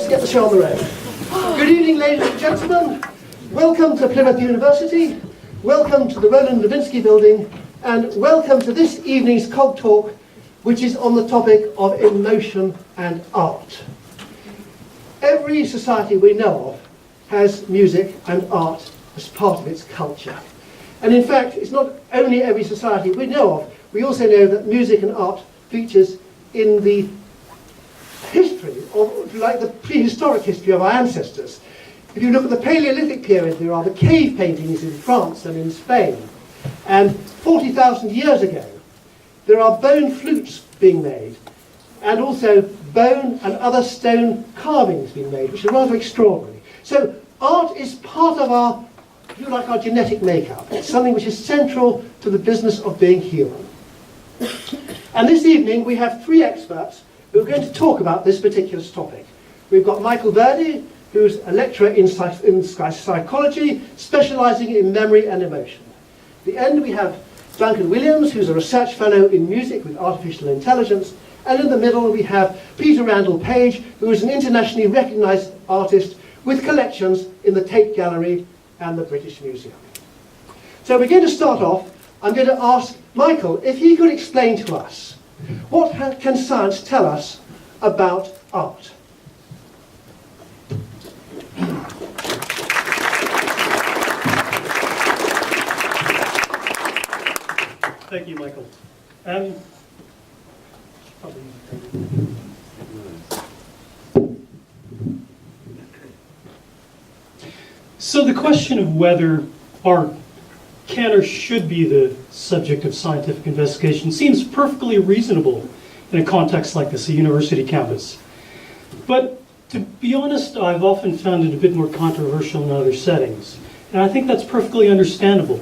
let's get the show on the road. Good evening, ladies and gentlemen. Welcome to Plymouth University. Welcome to the Roland Levinsky building. And welcome to this evening's CogTalk, which is on the topic of emotion and art. Every society we know of has music and art as part of its culture. And in fact, it's not only every society we know of, we also know that music and art features in the history of, like the prehistoric history of our ancestors. If you look at the Paleolithic period, there are the cave paintings in France and in Spain. And 40,000 years ago, there are bone flutes being made, and also bone and other stone carvings being made, which are rather extraordinary. So art is part of our, if you like, our genetic makeup. It's something which is central to the business of being human. And this evening we have three experts who are going to talk about this particular topic. We've got Michael Verde, who's a lecturer in psychology, specialising in memory and emotion. At the end we have Duncan Williams, who's a research fellow in music with artificial intelligence. And in the middle we have Peter Randall-Page, who is an internationally recognised artist with collections in the Tate Gallery and the British Museum. So we're going to start off. I'm going to ask Michael if he could explain to us what can science tell us about art? Thank you, Michael. So the question of whether art can or should be the subject of scientific investigation seems perfectly reasonable in a context like this, a university campus. But to be honest, I've often found it a bit more controversial in other settings. And I think that's perfectly understandable.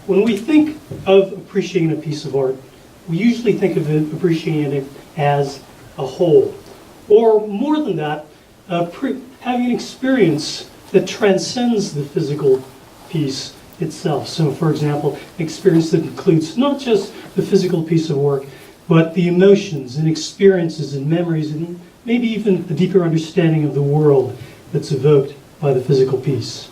When we think of appreciating a piece of art, we usually think of it, appreciating it as a whole. Or more than that, having an experience that transcends the physical piece itself. So for example, an experience that includes not just the physical piece of work, but the emotions and experiences and memories and maybe even a deeper understanding of the world that's evoked by the physical piece.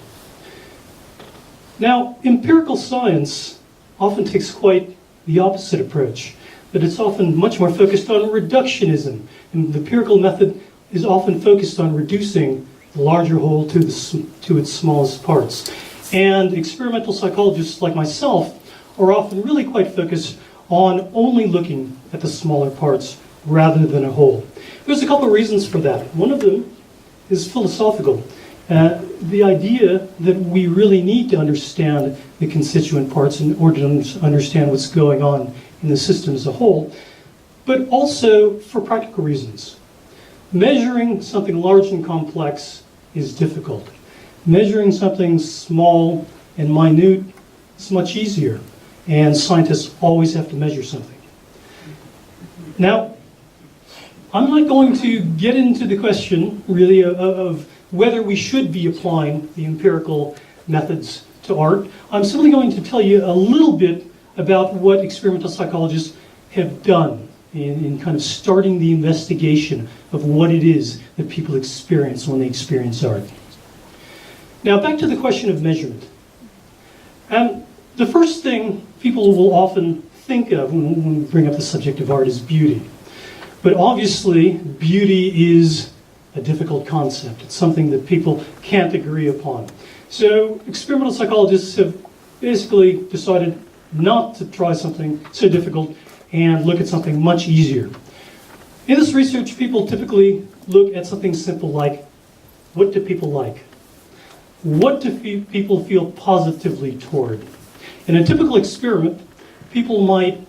Now, empirical science often takes quite the opposite approach, but it's often much more focused on reductionism. And the empirical method is often focused on reducing the larger whole to its smallest parts. And experimental psychologists like myself are often really quite focused on only looking at the smaller parts rather than a whole. There's a couple of reasons for that. One of them is philosophical. The idea that we really need to understand the constituent parts in order to understand what's going on in the system as a whole, but also for practical reasons. Measuring something large and complex is difficult. Measuring something small and minute is much easier, and scientists always have to measure something. Now, I'm not going to get into the question, really, of whether we should be applying the empirical methods to art. I'm simply going to tell you a little bit about what experimental psychologists have done in kind of starting the investigation of what it is that people experience when they experience art. Now, back to the question of measurement. The first thing people will often think of when we bring up the subject of art is beauty. But obviously, beauty is a difficult concept. It's something that people can't agree upon. So experimental psychologists have basically decided not to try something so difficult and look at something much easier. In this research, people typically look at something simple like, what do people like? What do people feel positively toward? In a typical experiment, people might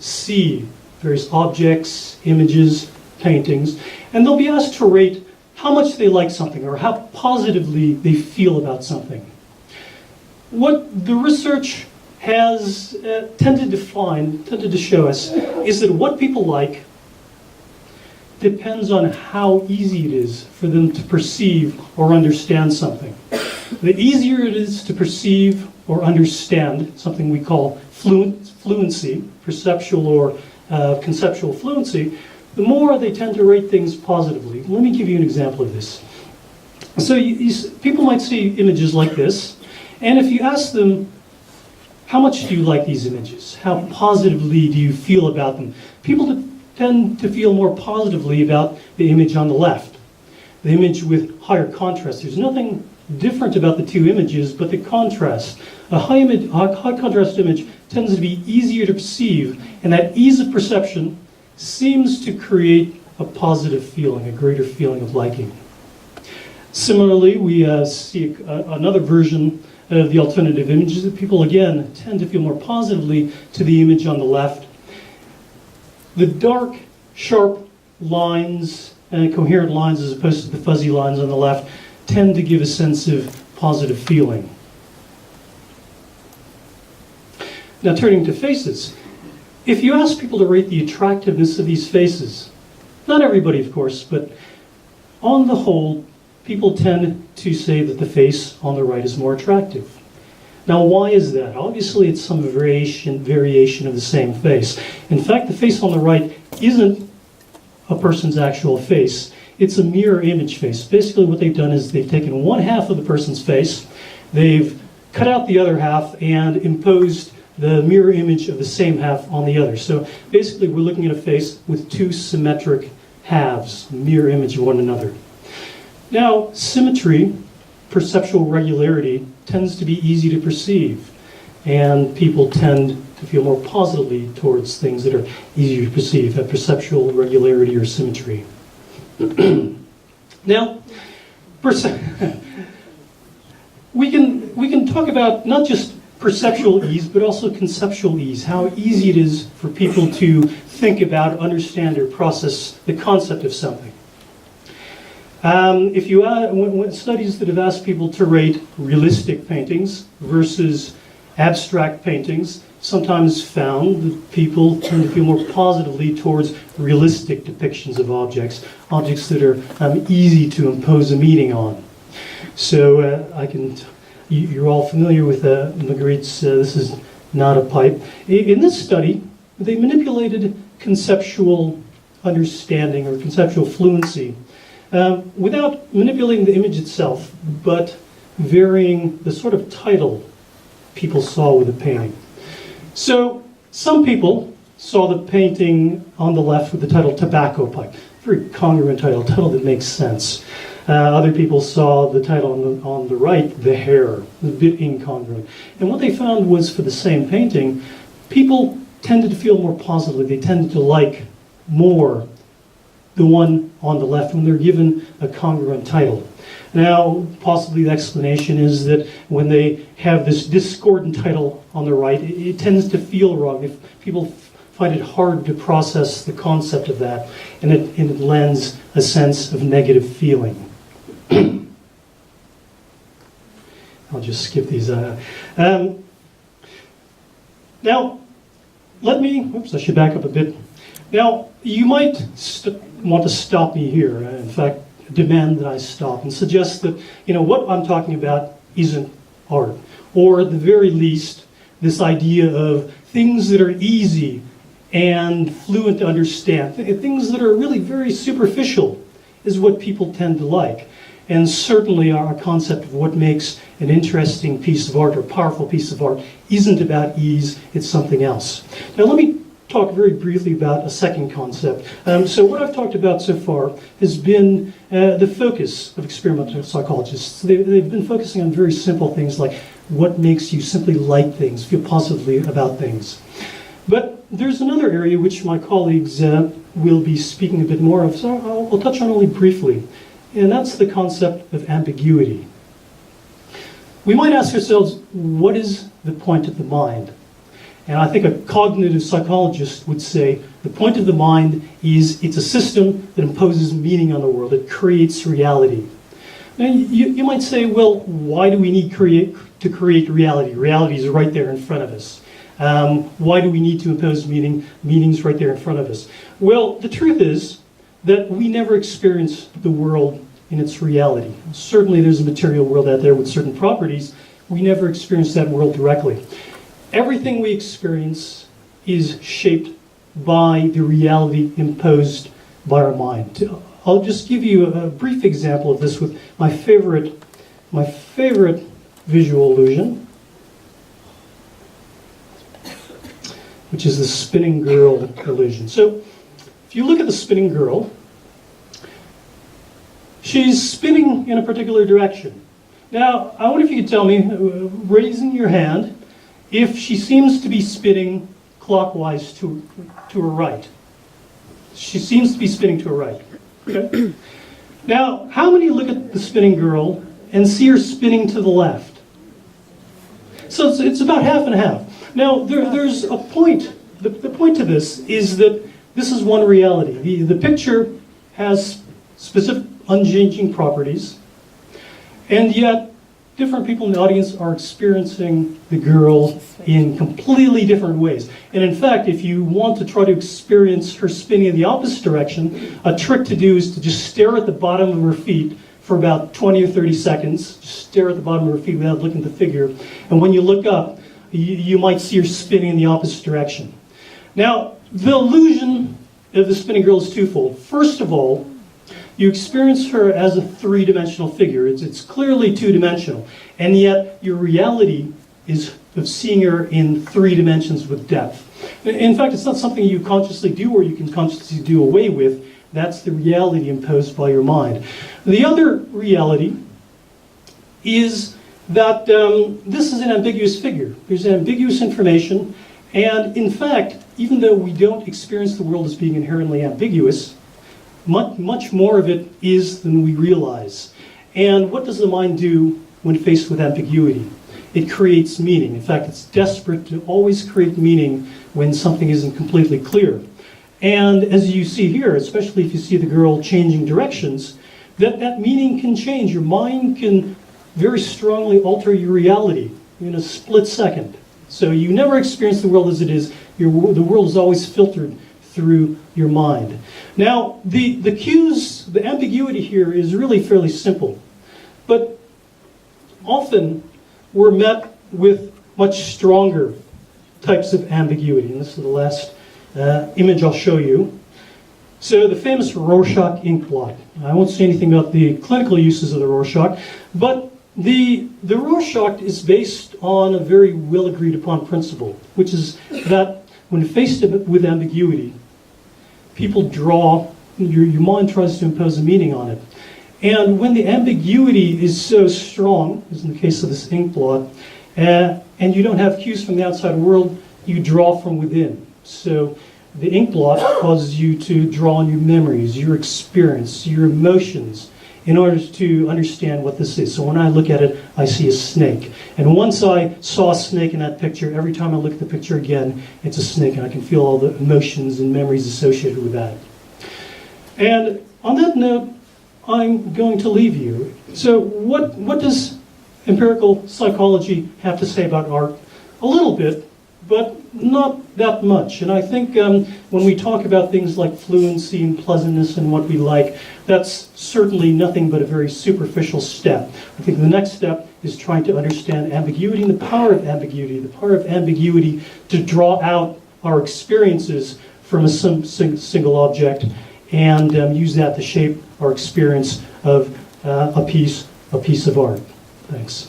see various objects, images, paintings, and they'll be asked to rate how much they like something or how positively they feel about something. What the research has tended to show us is that what people like depends on how easy it is for them to perceive or understand something. The easier it is to perceive or understand something we call fluency, perceptual or conceptual fluency, the more they tend to rate things positively. Let me give you an example of this. So people might see images like this, and if you ask them, how much do you like these images? How positively do you feel about them? People tend to feel more positively about the image on the left, the image with higher contrast. There's nothing different about the two images, but the contrast. A high contrast image tends to be easier to perceive, and that ease of perception seems to create a positive feeling, a greater feeling of liking. Similarly, we see another version of the alternative images that people, again, tend to feel more positively to the image on the left. The dark, sharp lines and coherent lines, as opposed to the fuzzy lines on the left, tend to give a sense of positive feeling. Now, turning to faces. If you ask people to rate the attractiveness of these faces, not everybody, of course, but on the whole, people tend to say that the face on the right is more attractive. Now, why is that? Obviously, it's some variation of the same face. In fact, the face on the right isn't a person's actual face. It's a mirror image face. Basically, what they've done is they've taken one half of the person's face, they've cut out the other half, and imposed the mirror image of the same half on the other. So basically, we're looking at a face with two symmetric halves, mirror image of one another. Now, symmetry, perceptual regularity, tends to be easy to perceive, and people tend to feel more positively towards things that are easier to perceive, have perceptual regularity or symmetry. Now, we can talk about not just perceptual ease, but also conceptual ease, how easy it is for people to think about, understand, or process the concept of something. If you when studies that have asked people to rate realistic paintings versus abstract paintings, sometimes found that people tend to feel more positively towards realistic depictions of objects that are easy to impose a meaning on. So you're all familiar with Magritte's "This is not a pipe." In this study, they manipulated conceptual understanding or conceptual fluency without manipulating the image itself, but varying the sort of title people saw with the painting. So some people saw the painting on the left with the title "Tobacco Pipe," very congruent title that makes sense. Other people saw the title on the right, "The Hair," a bit incongruent. And what they found was, for the same painting, people tended to feel more positively. They tended to like more the one on the left when they're given a congruent title. Now, possibly the explanation is that when they have this discordant title on the right, it tends to feel wrong. If people find it hard to process the concept of that, and it lends a sense of negative feeling. I'll just skip these. Now, I should back up a bit. Now, you might want to stop me here, in fact, demand that I stop and suggest that, what I'm talking about isn't art. Or at the very least, this idea of things that are easy and fluent to understand, things that are really very superficial is what people tend to like. And certainly our concept of what makes an interesting piece of art or powerful piece of art isn't about ease, it's something else. Now let me talk very briefly about a second concept. So what I've talked about so far has been the focus of experimental psychologists. They've been focusing on very simple things like what makes you simply like things, feel positively about things. But there's another area which my colleagues will be speaking a bit more of, so I'll touch on only briefly, and that's the concept of ambiguity. We might ask ourselves, what is the point of the mind? And I think a cognitive psychologist would say the point of the mind is it's a system that imposes meaning on the world. It creates reality. And you might say, well, why do we need to create reality? Reality is right there in front of us. Why do we need to impose meaning? Meaning's right there in front of us. Well, the truth is that we never experience the world in its reality. Certainly there's a material world out there with certain properties. We never experience that world directly. Everything we experience is shaped by the reality imposed by our mind. I'll just give you a brief example of this with my favorite visual illusion, which is the spinning girl illusion. So if you look at the spinning girl, she's spinning in a particular direction. Now, I wonder if you could tell me, raising your hand, if she seems to be spinning clockwise to her right. She seems to be spinning to her right. Okay? Now, how many look at the spinning girl and see her spinning to the left? So it's about half and half. Now, there's a point. The point to this is that this is one reality. The picture has specific unchanging properties, and yet different people in the audience are experiencing the girl in completely different ways. And in fact, if you want to try to experience her spinning in the opposite direction, a trick to do is to just stare at the bottom of her feet for about 20 or 30 seconds. Just stare at the bottom of her feet without looking at the figure. And when you look up, you might see her spinning in the opposite direction. Now, the illusion of the spinning girl is twofold. First of all, you experience her as a three-dimensional figure. It's clearly two-dimensional, and yet your reality is of seeing her in 3 dimensions with depth. In fact, it's not something you consciously do or you can consciously do away with. That's the reality imposed by your mind. The other reality is that this is an ambiguous figure. There's ambiguous information, and in fact, even though we don't experience the world as being inherently ambiguous, much more of it is than we realize. And what does the mind do when faced with ambiguity? It creates meaning. In fact, it's desperate to always create meaning when something isn't completely clear. And as you see here, especially if you see the girl changing directions, that meaning can change. Your mind can very strongly alter your reality in a split second. So you never experience the world as it is. The world is always filtered through your mind. Now, the cues, the ambiguity here is really fairly simple, but often we're met with much stronger types of ambiguity, and this is the last image I'll show you. So the famous Rorschach ink blot. I won't say anything about the clinical uses of the Rorschach, but the Rorschach is based on a very well agreed upon principle, which is that when faced with ambiguity, people draw, your mind tries to impose a meaning on it. And when the ambiguity is so strong, as in the case of this ink blot, and you don't have cues from the outside world, you draw from within. So the ink blot causes you to draw on your memories, your experience, your emotions, in order to understand what this is. So when I look at it, I see a snake. And once I saw a snake in that picture, every time I look at the picture again, it's a snake, and I can feel all the emotions and memories associated with that. And on that note, I'm going to leave you. So what does empirical psychology have to say about art? A little bit, but not that much. And I think when we talk about things like fluency and pleasantness and what we like, that's certainly nothing but a very superficial step. I think the next step is trying to understand ambiguity and the power of ambiguity to draw out our experiences from a single object and use that to shape our experience of a piece of art. Thanks.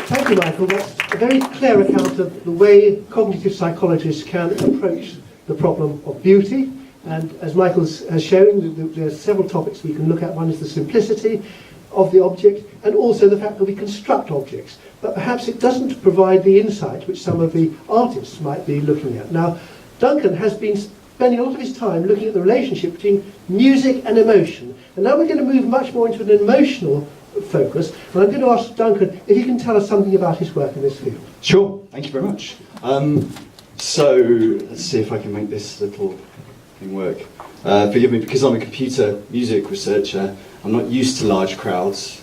Thank you, Michael. That's a very clear account of the way cognitive psychologists can approach the problem of beauty. And as Michael has shown, there are several topics we can look at. One is the simplicity of the object, and also the fact that we construct objects. But perhaps it doesn't provide the insight which some of the artists might be looking at. Now, Duncan has been spending a lot of his time looking at the relationship between music and emotion. And now we're going to move much more into an emotional focus. And I'm going to ask Duncan if he can tell us something about his work in this field. Sure, thank you very much. So let's see if I can make this little thing work. Forgive me, because I'm a computer music researcher, I'm not used to large crowds.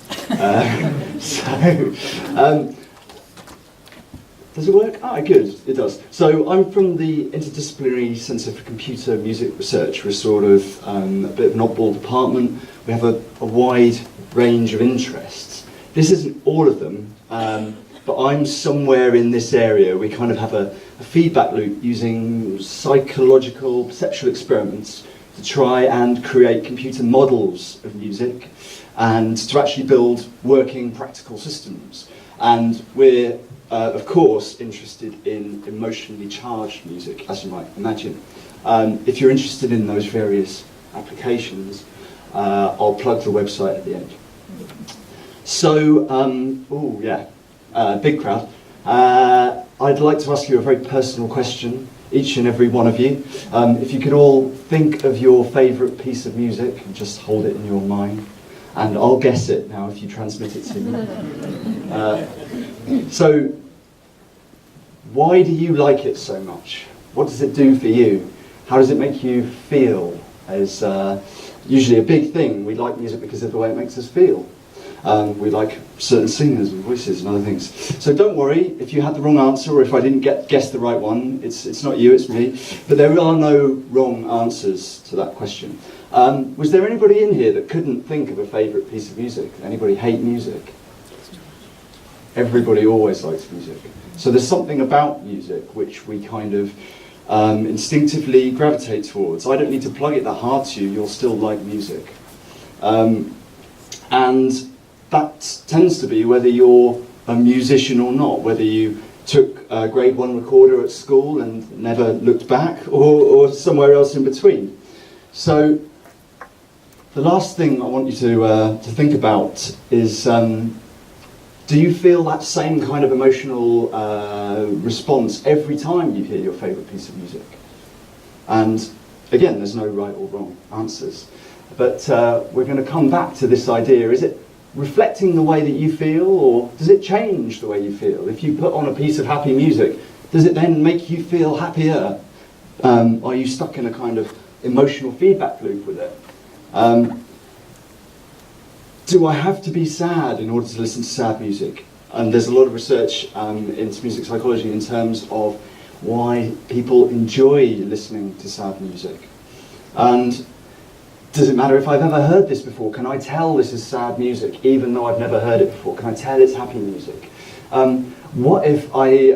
Does it work? Ah, good, it does. So I'm from the Interdisciplinary Centre for Computer Music Research. We're sort of a bit of an oddball department. We have a wide range of interests. This isn't all of them, but but I'm somewhere in this area. We kind of have a feedback loop using psychological perceptual experiments to try and create computer models of music and to actually build working practical systems. And we're, of course, interested in emotionally charged music, as you might imagine. If you're interested in those various applications, I'll plug the website at the end. So, big crowd. I'd like to ask you a very personal question, each and every one of you. If you could all think of your favourite piece of music and just hold it in your mind, and I'll guess it now if you transmit it to me. So, why do you like it so much? What does it do for you? How does it make you feel? Is usually a big thing. We like music because of the way it makes us feel. We like certain singers and voices and other things. So don't worry if you had the wrong answer or if I didn't guess the right one. It's not you, it's me. But there are no wrong answers to that question. Was there anybody in here that couldn't think of a favourite piece of music? Anybody hate music? Everybody always likes music. So there's something about music which we kind of instinctively gravitate towards. I don't need to plug it that hard to you, you'll still like music. And that tends to be whether you're a musician or not, whether you took a grade 1 recorder at school and never looked back, or somewhere else in between. So the last thing I want you to think about is, do you feel that same kind of emotional response every time you hear your favourite piece of music? And again, there's no right or wrong answers. But we're going to come back to this idea. Is it reflecting the way that you feel, or does it change the way you feel? If you put on a piece of happy music, does it then make you feel happier? Are you stuck in a kind of emotional feedback loop with it? Do I have to be sad in order to listen to sad music? And there's a lot of research into music psychology in terms of why people enjoy listening to sad music. And does it matter if I've ever heard this before? Can I tell this is sad music even though I've never heard it before? Can I tell it's happy music? What if I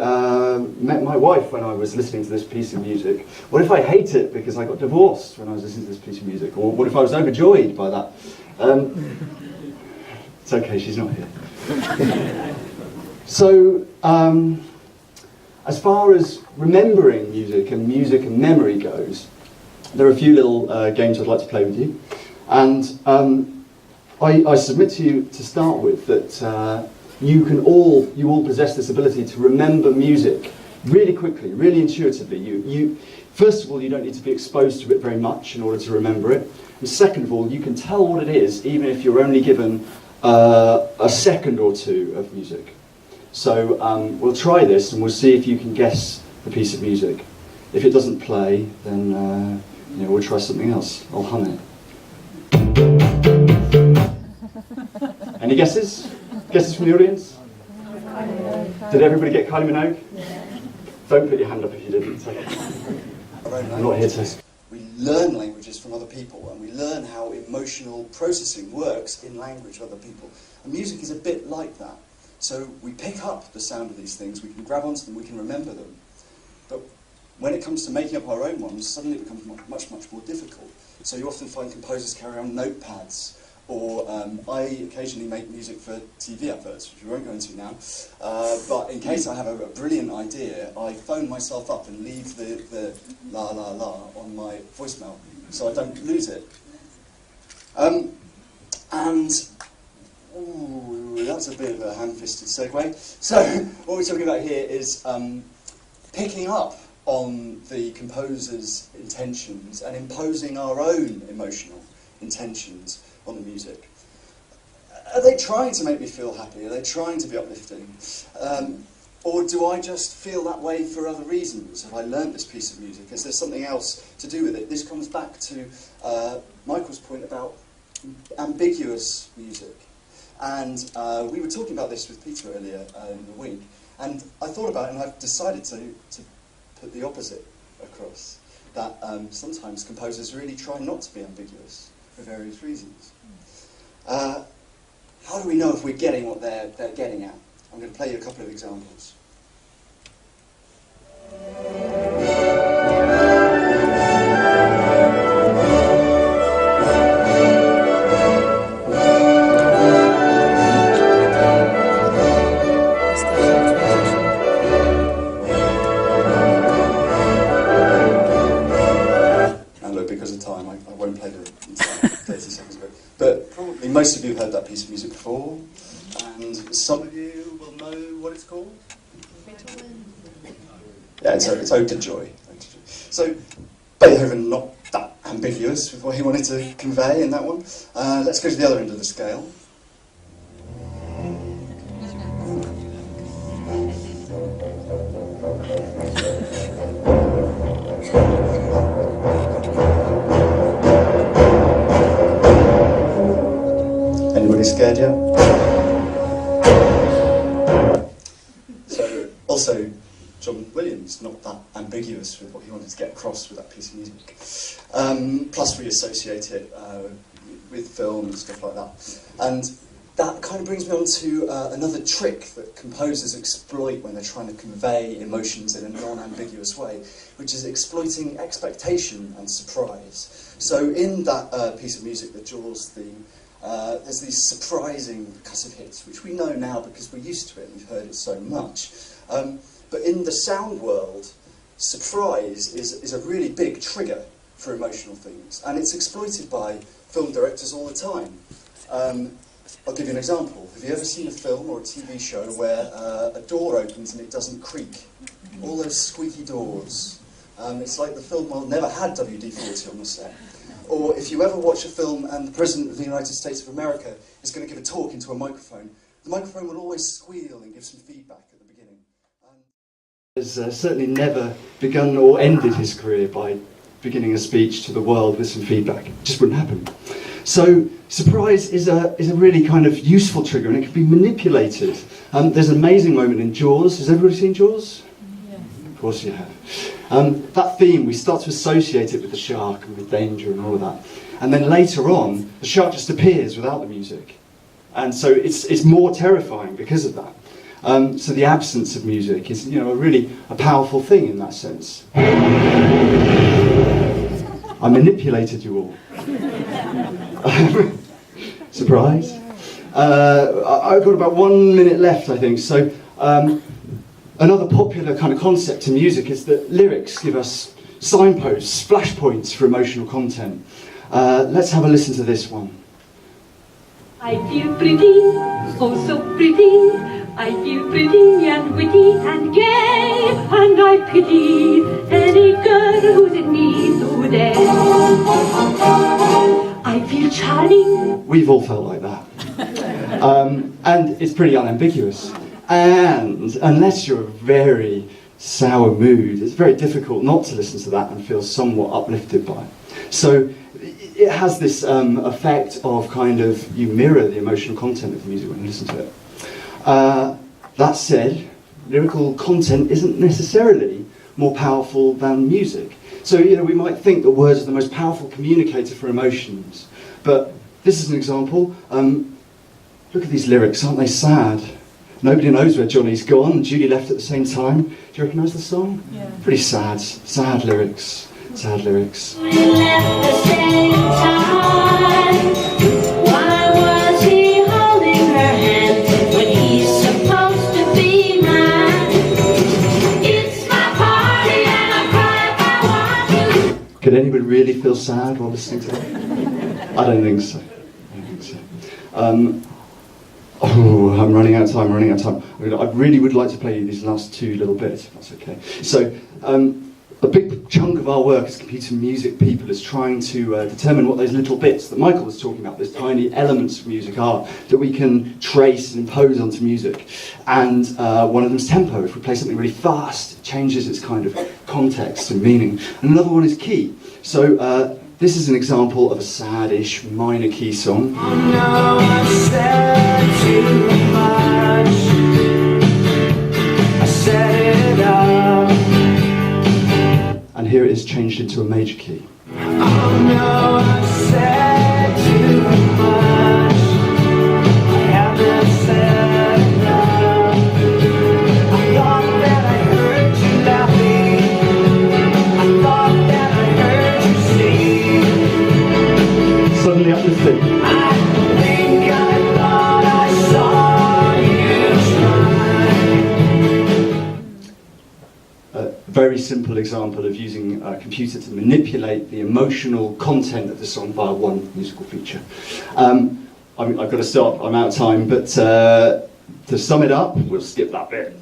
met my wife when I was listening to this piece of music? What if I hate it because I got divorced when I was listening to this piece of music? Or what if I was overjoyed by that? It's okay, she's not here. So, as far as remembering music and memory goes, there are a few little games I'd like to play with you. And I submit to you to start with that you all possess this ability to remember music really quickly, really intuitively. First of all, you don't need to be exposed to it very much in order to remember it. And second of all, you can tell what it is even if you're only given a second or two of music. So we'll try this and we'll see if you can guess the piece of music. If it doesn't play, then we'll try something else. I'll hum it. Any guesses? Guesses from the audience? Did everybody get Kylie Minogue? Don't put your hand up if you didn't. It's okay. I'm not here to... We learn languages from other people, and we learn how emotional processing works in language of other people. And music is a bit like that. So we pick up the sound of these things, we can grab onto them, we can remember them. But when it comes to making up our own ones, suddenly it becomes much, much more difficult. So you often find composers carry around notepads, or I occasionally make music for TV adverts, which we won't go into now. But in case I have a brilliant idea, I phone myself up and leave the la la la on my voicemail, so I don't lose it. That's a bit of a ham-fisted segue. So what we're talking about here is picking up on the composer's intentions and imposing our own emotional intentions on the music. Are they trying to make me feel happy? Are they trying to be uplifting? Or do I just feel that way for other reasons? Have I learnt this piece of music? Is there something else to do with it? This comes back to Michael's point about ambiguous music. And we were talking about this with Peter earlier in the week, and I thought about it and I've decided to put the opposite across. That sometimes composers really try not to be ambiguous for various reasons. How do we know if we're getting what they're getting at? I'm going to play you a couple of examples. Because of time, I won't play the entire 30 seconds of it. But probably most of you have heard that piece of music before, and some of you will know what it's called. Yeah, it's Ode to Joy. So Beethoven, not that ambiguous with what he wanted to convey in that one. Let's go to the other end of the scale. Anybody scared yet? So, also, Duncan Williams, not that ambiguous with what he wanted to get across with that piece of music. Plus we associate it with film and stuff like that. And that kind of brings me on to another trick that composers exploit when they're trying to convey emotions in a non-ambiguous way, which is exploiting expectation and surprise. So in that piece of music, the Jaws theme, there's these surprising percussive hits, which we know now because we're used to it and we've heard it so much. But in the sound world, surprise is a really big trigger for emotional themes, and it's exploited by film directors all the time. I'll give you an example. Have you ever seen a film or a TV show where a door opens and it doesn't creak? All those squeaky doors. It's like the film world never had WD-40 on the set. Or if you ever watch a film and the President of the United States of America is going to give a talk into a microphone, the microphone will always squeal and give some feedback at the beginning. Has certainly never begun or ended his career by beginning a speech to the world with some feedback. It just wouldn't happen. So surprise is a really kind of useful trigger, and it can be manipulated. There's an amazing moment in Jaws. Has everybody seen Jaws? Yeah. Of course you have. That theme, we start to associate it with the shark and with danger and all of that. And then later on, the shark just appears without the music. And so it's more terrifying because of that. So the absence of music is, a powerful thing in that sense. I manipulated you all. Surprise. I've got about 1 minute left, I think. So another popular kind of concept in music is that lyrics give us signposts, splash points for emotional content. Let's have a listen to this one. I feel pretty, oh so pretty. I feel pretty and witty and gay, and I pity any girl who's in need today. I feel charming. We've all felt like that. And it's pretty unambiguous. And unless you're in a very sour mood, it's very difficult not to listen to that and feel somewhat uplifted by it. So it has this effect of kind of, you mirror the emotional content of the music when you listen to it. That said, lyrical content isn't necessarily more powerful than music. So, we might think that words are the most powerful communicator for emotions. But this is an example. Look at these lyrics, aren't they sad? Nobody knows where Johnny's gone, and Judy left at the same time. Do you recognise the song? Yeah. Pretty sad lyrics, sad lyrics. We left the same time. Why was he holding her hand when he's supposed to be mine? It's my party and I cry if I want to. Could anybody really feel sad while listening to that? I don't think so. I'm running out of time, I really would like to play you these last two little bits, if that's okay. So, a big chunk of our work as computer music people is trying to determine what those little bits that Michael was talking about, those tiny elements of music are, that we can trace and impose onto music. And one of them is tempo. If we play something really fast, it changes its kind of context and meaning. And another one is key. So, this is an example of a sad-ish minor key song. Oh no, I said too much. I set it up. And here it is changed into a major key. Oh no, I said too much. I haven't said enough. simple example of using a computer to manipulate the emotional content of the song via one musical feature. I've got to stop, I'm out of time, but to sum it up, we'll skip that bit.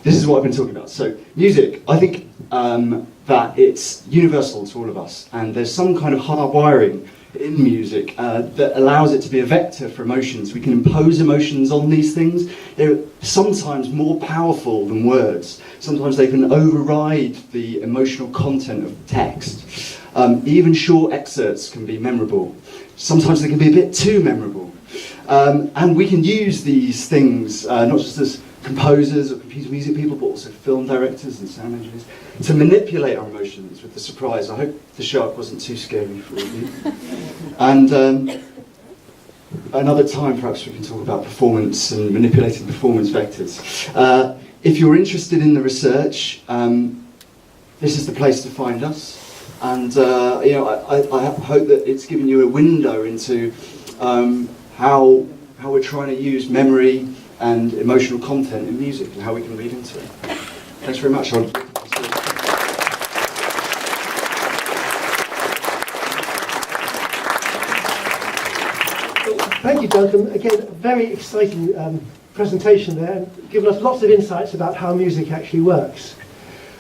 This is what I've been talking about. So, music, I think that it's universal to all of us, and there's some kind of hardwiring in music that allows it to be a vector for emotions. We can impose emotions on these things. They're sometimes more powerful than words. Sometimes they can override the emotional content of text. Even short excerpts can be memorable. Sometimes they can be a bit too memorable. And we can use these things, not just as composers or computer music people, but also film directors and sound engineers, to manipulate our emotions with the surprise. I hope the shark wasn't too scary for you. And another time perhaps we can talk about performance and manipulating performance vectors. If you're interested in the research, this is the place to find us. And I hope that it's given you a window into how we're trying to use memory and emotional content in music and how we can read into it. Thanks very much. Thank you, Duncan. Again, a very exciting presentation there, and given us lots of insights about how music actually works.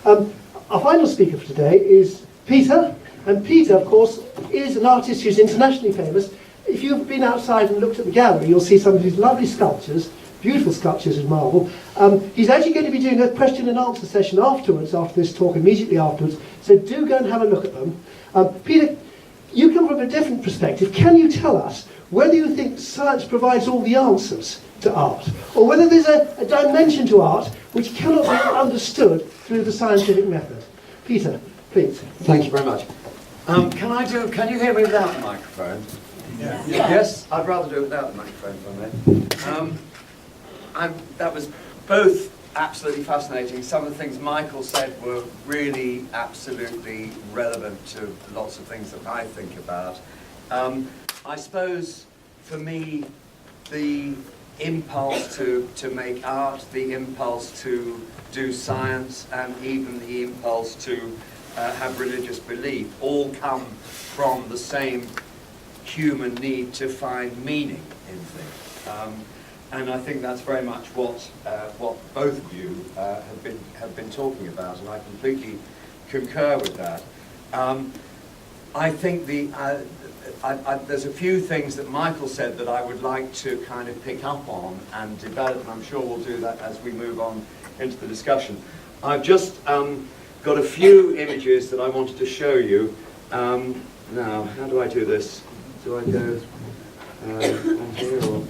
Our final speaker for today is Peter, and Peter, of course, is an artist who's internationally famous. If you've been outside and looked at the gallery, you'll see some of his lovely sculptures, beautiful sculptures in marble. He's actually going to be doing a question and answer session afterwards, after this talk, immediately afterwards, so do go and have a look at them. Peter, you come from a different perspective. Can you tell us whether you think science provides all the answers to art, or whether there's a dimension to art which cannot be understood through the scientific method? Peter, please. Thank you very much. Can you hear me without the microphone? Yeah. Yes? I'd rather do it without the microphone for a minute. That was both absolutely fascinating. Some of the things Michael said were really absolutely relevant to lots of things that I think about. I suppose for me, the impulse to make art, the impulse to do science, and even the impulse to have religious belief all come from the same human need to find meaning in things. And I think that's very much what both of you have been talking about, and I completely concur with that. I think there's a few things that Michael said that I would like to kind of pick up on and develop, and I'm sure we'll do that as we move on into the discussion. I've just got a few images that I wanted to show you. Now, how do I do this? Do I go on here or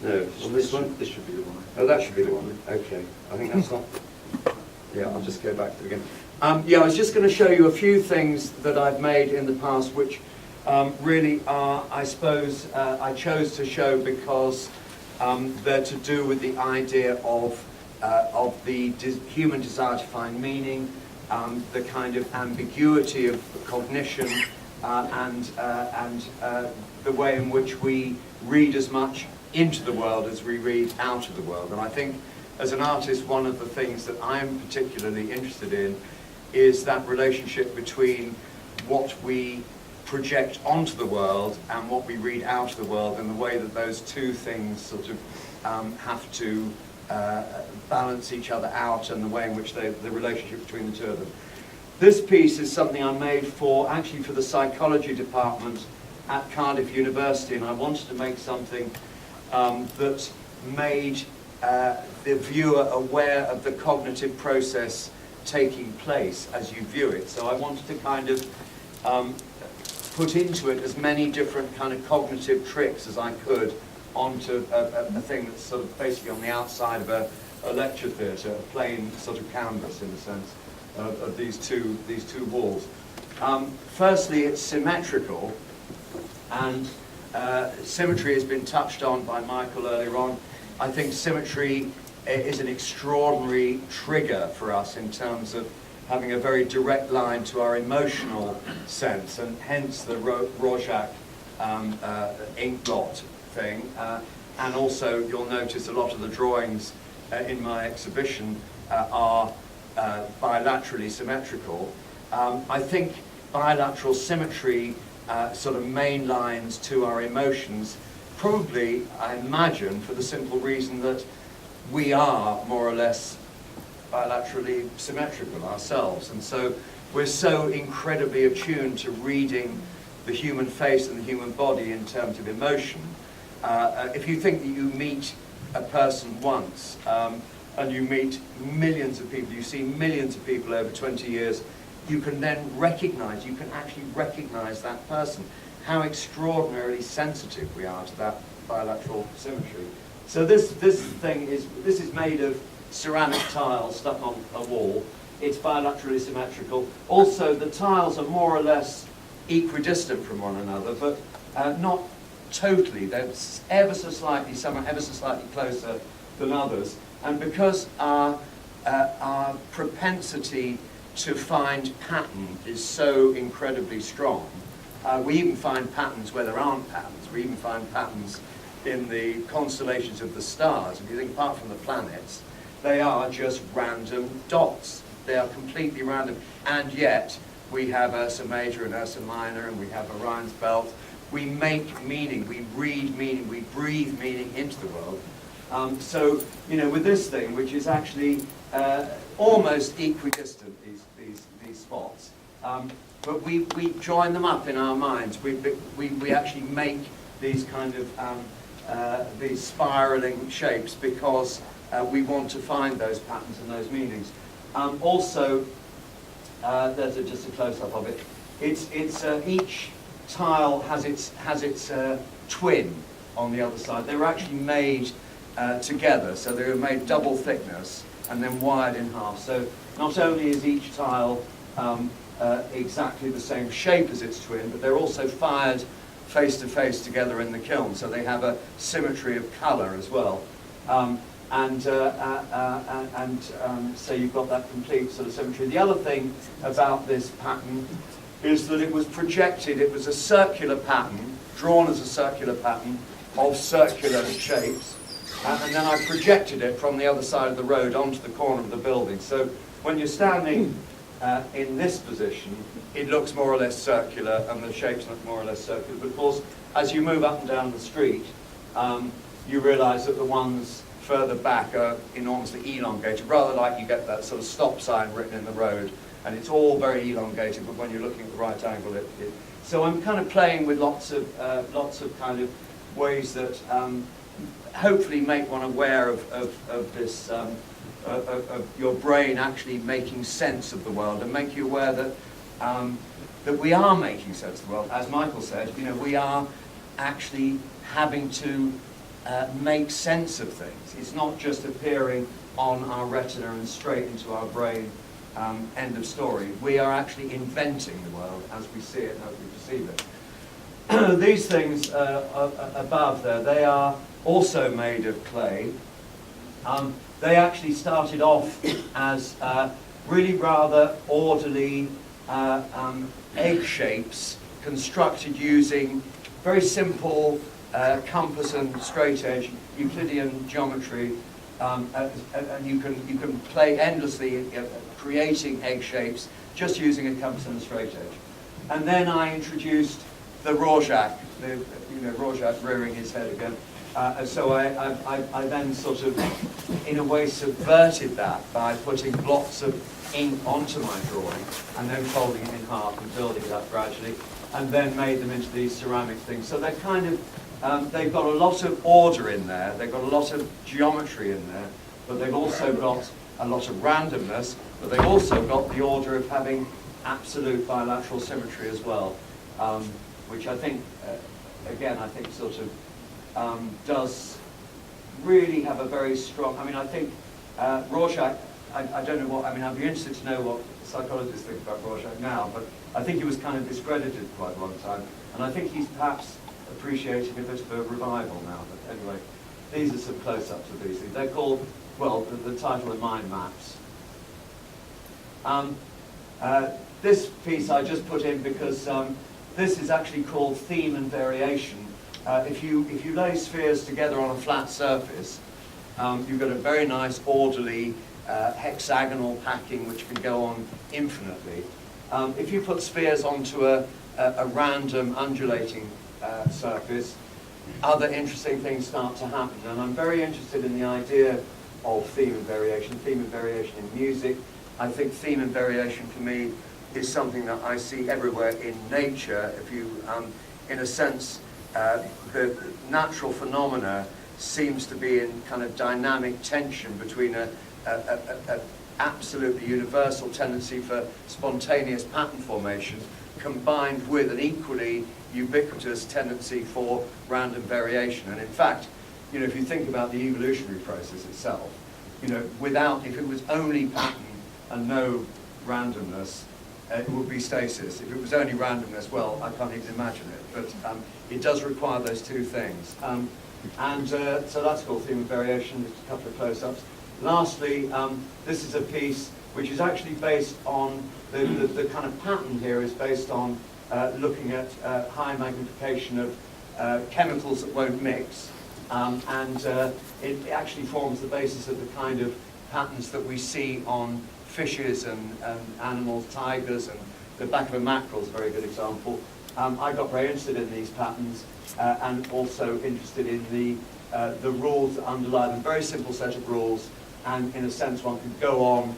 no? On this one? This should be the one. Oh, that should be the one. Okay. I think that's not. Yeah, I'll just go back to the beginning. Yeah, I was just going to show you a few things that I've made in the past, which really are, I suppose, I chose to show because they're to do with the idea of the human desire to find meaning, the kind of ambiguity of cognition, and the way in which we read as much into the world as we read out of the world. And I think, as an artist, one of the things that I'm particularly interested in is that relationship between what we project onto the world and what we read out of the world, and the way that those two things sort of have to balance each other out, and the way in which the relationship between the two of them. This piece is something I made actually for the psychology department at Cardiff University, and I wanted to make something that made the viewer aware of the cognitive process taking place as you view it. So I wanted to kind of put into it as many different kind of cognitive tricks as I could onto a thing that's sort of basically on the outside of a lecture theatre, a plain sort of canvas in a sense of these two walls. Firstly, it's symmetrical, and symmetry has been touched on by Michael earlier on. I think symmetry is an extraordinary trigger for us in terms of having a very direct line to our emotional sense, and hence the Rorschach ink blot thing. And also, you'll notice a lot of the drawings in my exhibition are bilaterally symmetrical. I think bilateral symmetry sort of mainlines to our emotions, probably, I imagine, for the simple reason that we are more or less bilaterally symmetrical ourselves, and so we're so incredibly attuned to reading the human face and the human body in terms of emotion. If you think that you meet a person once, and you meet millions of people, you see millions of people over 20 years, you can then recognize, you can actually recognize that person. How extraordinarily sensitive we are to that bilateral symmetry. So this thing is made of ceramic tiles stuck on a wall. It's bilaterally symmetrical. Also, the tiles are more or less equidistant from one another, but not totally. They're ever so slightly, some are ever so slightly closer than others. And because our propensity to find pattern is so incredibly strong, we even find patterns where there aren't patterns. We even find patterns in the constellations of the stars. If you think apart from the planets, they are just random dots. They are completely random. And yet, we have Ursa Major and Ursa Minor, and we have Orion's Belt. We make meaning, we read meaning, we breathe meaning into the world. So, you know, with this thing, which is actually almost equidistant, these spots, but we join them up in our minds. We actually make these kind of these spiraling shapes because we want to find those patterns and those meanings. Also, there's just a close-up of it. It's each tile has its twin on the other side. They were actually made together, so they were made double thickness and then wired in half. So not only is each tile exactly the same shape as its twin, but they're also fired face to face together in the kiln, so they have a symmetry of colour as well. So you've got that complete sort of symmetry. The other thing about this pattern is that it was projected, it was a circular pattern, drawn as a circular pattern of circular shapes, and then I projected it from the other side of the road onto the corner of the building. So when you're standing in this position, it looks more or less circular, and the shapes look more or less circular. But of course, as you move up and down the street, you realise that the ones further back are enormously elongated, rather like you get that sort of stop sign written in the road, and it's all very elongated, but when you're looking at the right angle, so I'm kind of playing with lots of kind of ways that hopefully make one aware of this, of your brain actually making sense of the world, and make you aware that that we are making sense of the world. As Michael said, you know, we are actually having to make sense of things. It's not just appearing on our retina and straight into our brain, end of story. We are actually inventing the world as we see it and as we perceive it. These things above there, they are also made of clay. They actually started off as really rather orderly egg shapes constructed using very simple compass and straight edge Euclidean geometry, and you can play endlessly creating egg shapes just using a compass and a straight edge. And then I introduced the Rorschach, Rorschach rearing his head again. So I then sort of, in a way, subverted that by putting blocks of ink onto my drawing and then folding it in half and building it up gradually, and then made them into these ceramic things. So they're kind of, they've got a lot of order in there, they've got a lot of geometry in there, but they've also got a lot of randomness, but they've also got the order of having absolute bilateral symmetry as well, which I think, again, I think sort of does really have a very strong, I mean, I think Rorschach, I don't know what, I mean, I'd be interested to know what psychologists think about Rorschach now, but I think he was kind of discredited for quite a long time, and I think he's perhaps appreciating a bit of a revival now, but anyway, these are some close-ups of these things. They're called, well, the title of Mind Maps. This piece I just put in because this is actually called Theme and Variation. If you lay spheres together on a flat surface, you've got a very nice, orderly hexagonal packing which can go on infinitely. If you put spheres onto a random undulating surface, other interesting things start to happen. And I'm very interested in the idea of theme and variation in music. I think theme and variation for me is something that I see everywhere in nature. If you, in a sense, the natural phenomena seems to be in kind of dynamic tension between a absolutely universal tendency for spontaneous pattern formation combined with an equally ubiquitous tendency for random variation. And in fact, you know, if you think about the evolutionary process itself, you know, if it was only pattern and no randomness, it would be stasis. If it was only randomness, well, I can't even imagine it. But it does require those two things. So that's called theme and variation. Just a couple of close-ups. Lastly, this is a piece which is actually based on, the kind of pattern here is based on looking at high magnification of chemicals that won't mix. It actually forms the basis of the kind of patterns that we see on fishes and animals, tigers, and the back of a mackerel is a very good example. I got very interested in these patterns and also interested in the rules that underlie them. Very simple set of rules, and in a sense one can go on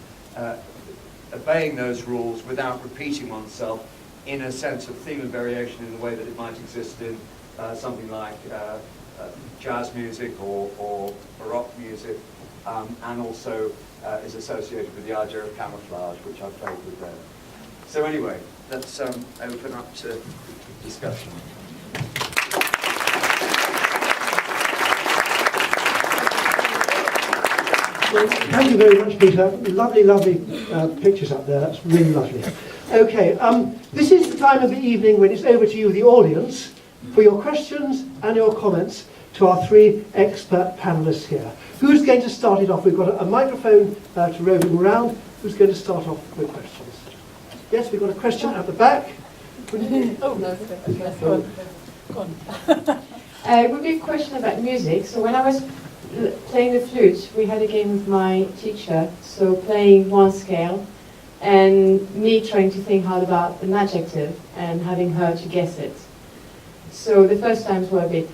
obeying those rules without repeating oneself, in a sense of theme and variation in the way that it might exist in something like jazz music or Baroque music, and also is associated with the idea of camouflage, which I've played with there. So anyway, let's open up to discussion. Well, thank you very much, Peter. Lovely, lovely pictures up there. That's really lovely. Okay, this is the time of the evening when it's over to you, the audience, for your questions and your comments to our three expert panellists here. Who's going to start it off? We've got a microphone to roving around. Who's going to start off with questions? Yes, we've got a question at the back. Oh, no, go on. It would be a question about music. So when I was playing the flute, we had a game with my teacher, so playing one scale, and me trying to think hard about an adjective and having her to guess it. So the first times were a bit,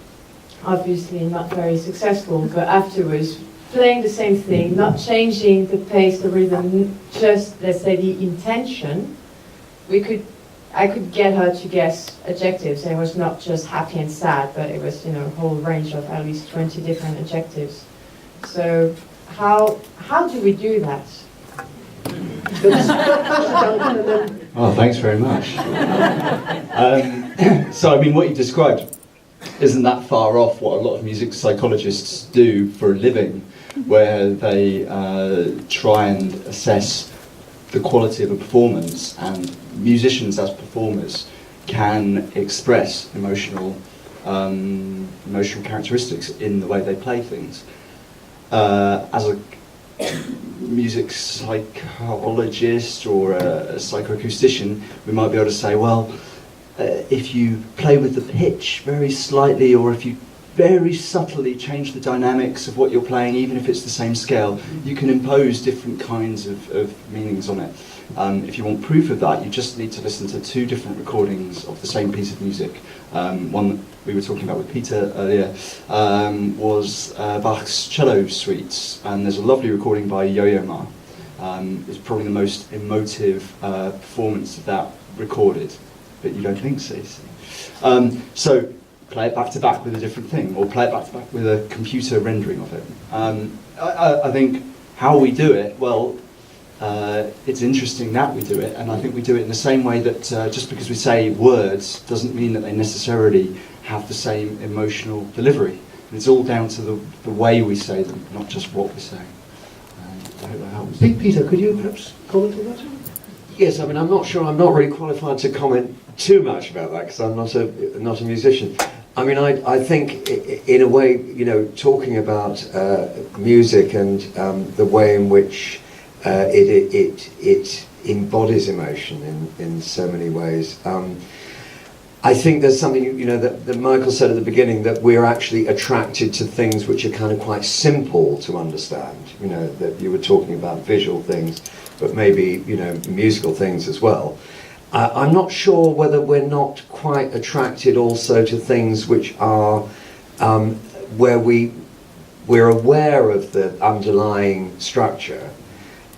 obviously not very successful, but afterwards, playing the same thing, not changing the pace, the rhythm, just, let's say, the intention, I could get her to guess adjectives. It was not just happy and sad, but it was, you know, a whole range of at least 20 different adjectives. So how do we do that? Oh, thanks very much. So, I mean, what you described isn't that far off what a lot of music psychologists do for a living, where they try and assess the quality of a performance, and musicians as performers can express emotional characteristics in the way they play things. As a music psychologist or a psychoacoustician, we might be able to say, well, if you play with the pitch very slightly, or if you very subtly change the dynamics of what you're playing, even if it's the same scale, you can impose different kinds of meanings on it. If you want proof of that, you just need to listen to two different recordings of the same piece of music. One that we were talking about with Peter earlier was Bach's Cello Suites, and there's a lovely recording by Yo-Yo Ma. It's probably the most emotive performance of that recorded, but you don't think so. So play it back to back with a different thing, or play it back to back with a computer rendering of it. I think how we do it, well, it's interesting that we do it, and I think we do it in the same way that just because we say words doesn't mean that they necessarily have the same emotional delivery. And it's all down to the way we say them, not just what we say. I hope that helps. Peter, could you perhaps comment on that? Yes, I mean, I'm not sure, I'm not really qualified to comment too much about that, because I'm not a musician. I mean, I think, in a way, you know, talking about music and the way in which it embodies emotion in so many ways. I think there's something, you know, that Michael said at the beginning, that we're actually attracted to things which are kind of quite simple to understand. You know, that you were talking about visual things, but maybe, you know, musical things as well. I'm not sure whether we're not quite attracted also to things which are where we're aware of the underlying structure,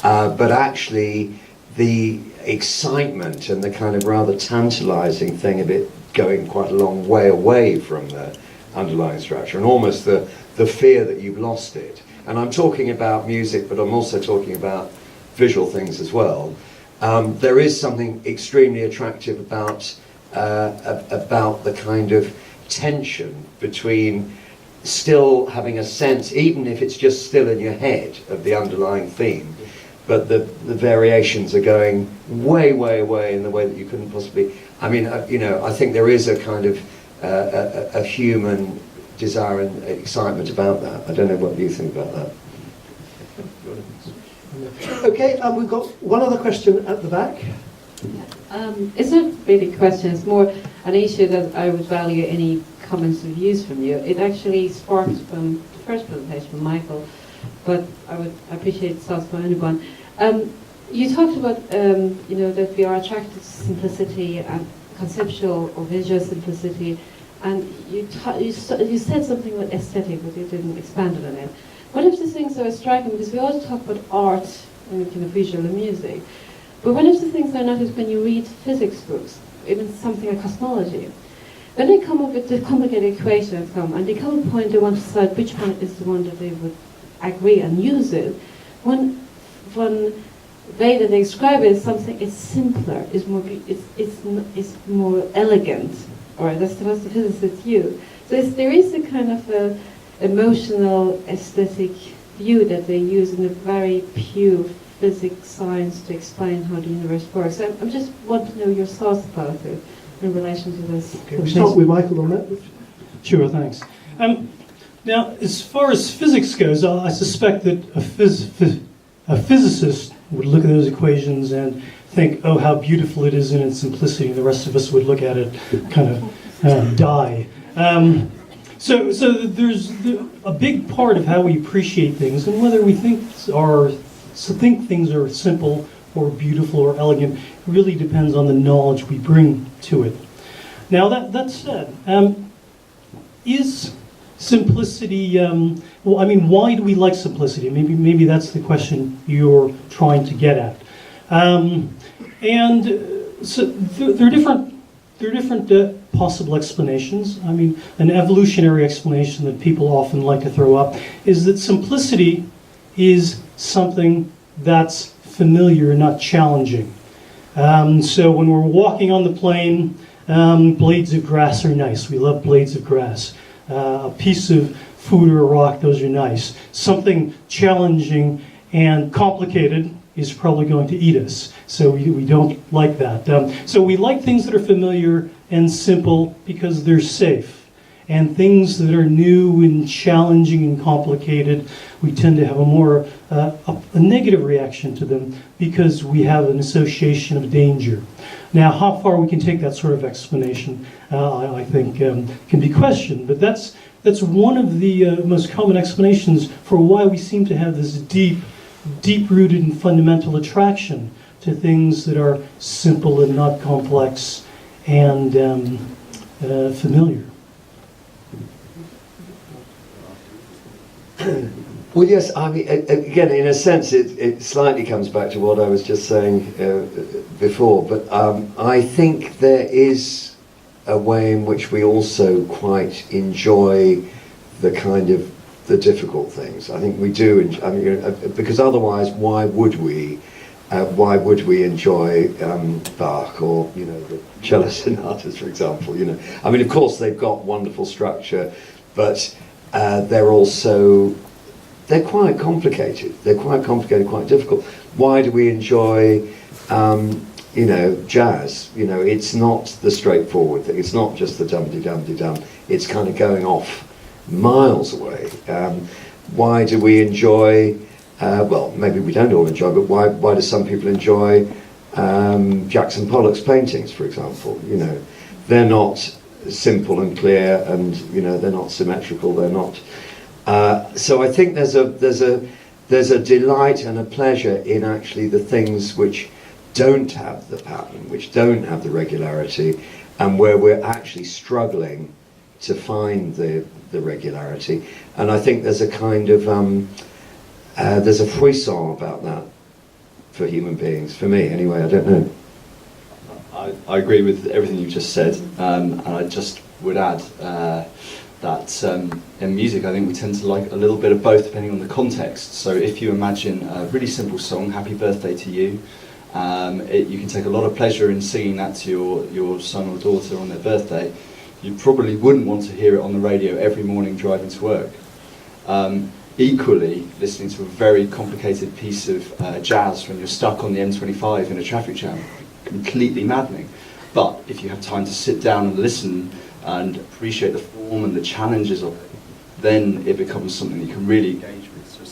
but actually the excitement and the kind of rather tantalizing thing of it going quite a long way away from the underlying structure, and almost the fear that you've lost it. And I'm talking about music, but I'm also talking about visual things as well. There is something extremely attractive about the kind of tension between still having a sense, even if it's just still in your head, of the underlying theme, but the variations are going way, way away in the way that you couldn't possibly. I mean, you know, I think there is a kind of a human desire and excitement about that. I don't know what you think about that. Okay, we've got one other question at the back. It's not really a question, it's more an issue that I would value any comments or views from you. It actually sparked from the first presentation from Michael, but I would appreciate thoughts from anyone. You talked about, you know, that we are attracted to simplicity and conceptual or visual simplicity, and you said something about aesthetic, but you didn't expand on it. One of the things that was striking, because we always talk about art and kind of visual and music, but one of the things I noticed when you read physics books, even something like cosmology, when they come up with the complicated equations, and they come to a point they want to decide which one is the one that they would agree and use it, one way that they describe it is something is simpler, is more elegant, or that's the physicists use. So there is a kind of a emotional, aesthetic view that they use in a very pure physics, science to explain how the universe works. I just want to know your thoughts about it in relation to this. Okay, we'll start with Michael on that. Sure, thanks. Now, as far as physics goes, I suspect that a physicist would look at those equations and think, oh, how beautiful it is in its simplicity. The rest of us would look at it, kind of die. So there's a big part of how we appreciate things, and whether we think things are simple or beautiful or elegant really depends on the knowledge we bring to it. Now that said, is simplicity? Well, I mean, why do we like simplicity? Maybe that's the question you're trying to get at. And so there are different possible explanations. I mean, an evolutionary explanation that people often like to throw up is that simplicity is something that's familiar, not challenging. So when we're walking on the plain, blades of grass are nice. We love blades of grass. A piece of food or a rock, those are nice. Something challenging and complicated is probably going to eat us. So we don't like that. So we like things that are familiar and simple because they're safe. And things that are new and challenging and complicated, we tend to have a negative reaction to them because we have an association of danger. Now, how far we can take that sort of explanation, I think, can be questioned. But that's one of the most common explanations for why we seem to have this deep-rooted and fundamental attraction to things that are simple and not complex and familiar. Well, yes, I mean, again, in a sense, it slightly comes back to what I was just saying before, but I think there is a way in which we also quite enjoy the kind of the difficult things. I think we do, because otherwise, why would we enjoy Bach or, you know, the cello sonatas, for example? You know, I mean, of course, they've got wonderful structure, but they're quite complicated. They're quite complicated, quite difficult. Why do we enjoy, you know, jazz? You know, it's not the straightforward thing. It's not just the dum-de-dum-de-dum. It's kind of going off miles away. Why do we enjoy, well, maybe we don't all enjoy, but why do some people enjoy Jackson Pollock's paintings, for example? You know, they're not simple and clear, and they're not symmetrical. They're not. So I think there's a delight and a pleasure in actually the things which don't have the pattern, which don't have the regularity, and where we're actually struggling to find the regularity. And I think there's a kind of there's a frisson about that for human beings, for me anyway. I don't know. I agree with everything you've just said, and I just would add that in music I think we tend to like a little bit of both depending on the context. So if you imagine a really simple song, Happy Birthday to You, you can take a lot of pleasure in singing that to your son or daughter on their birthday. You probably wouldn't want to hear it on the radio every morning driving to work. Equally, listening to a very complicated piece of jazz when you're stuck on the M25 in a traffic jam, completely maddening. But if you have time to sit down and listen and appreciate the form and the challenges of it, then it becomes something you can really engage with. So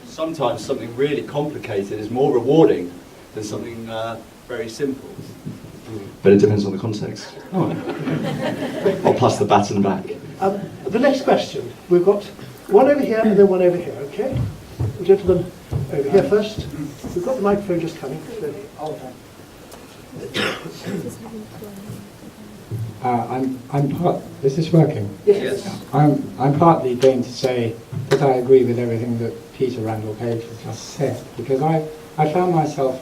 sometimes something really complicated is more rewarding than something very simple. But it depends on the context. Oh. I'll pass the baton back. The next question, we've got one over here and then one over here, okay? The gentleman over here first. We've got the microphone just coming. Is this working? Yes. I'm partly going to say that I agree with everything that Peter Randall-Page has just said, because I found myself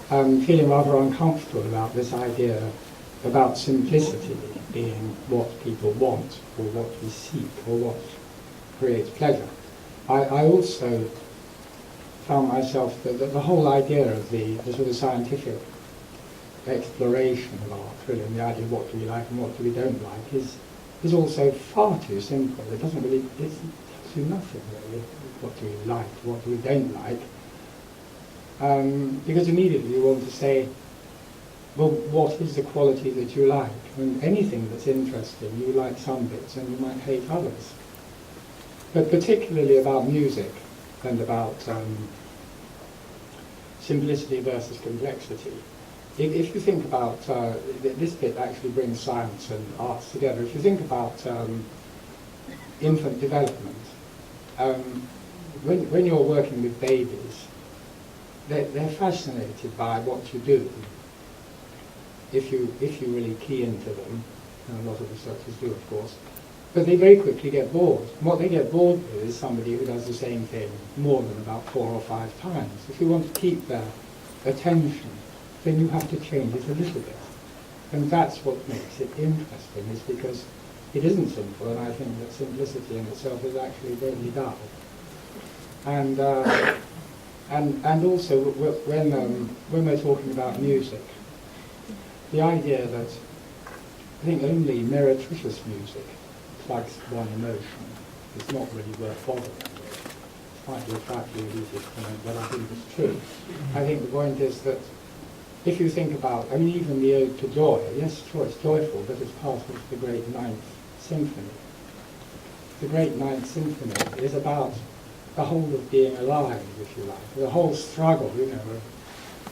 feeling rather uncomfortable about this idea about simplicity being what people want, or what we seek, or what creates pleasure. I also found myself that the whole idea of the sort of scientific exploration of art, really, and the idea of what do we like and what do we don't like, is also far too simple. It doesn't really, it tells you nothing really. What do we like, what do we don't like? Because immediately you want to say, well, what is the quality that you like? And anything that's interesting, you like some bits and you might hate others. But particularly about music and about simplicity versus complexity. If you think about, this bit actually brings science and arts together. If you think about infant development, when you're working with babies, they're fascinated by what you do. If you really key into them, and a lot of researchers do, of course, but they very quickly get bored. And what they get bored with is somebody who does the same thing more than about 4 or 5 times. If you want to keep their attention, then you have to change it a little bit. And that's what makes it interesting, is because it isn't simple, and I think that simplicity in itself is actually really dull. And also when we're talking about music, the idea that I think only meretricious music plugs one emotion is not really worth bothering with. It might be a slightly elitist comment, but I think it's true. I think the point is that if you think about, I mean, even the Ode to Joy, yes, sure, it's joyful, but it's part of the Great Ninth Symphony. The Great Ninth Symphony is about the whole of being alive, if you like, the whole struggle, of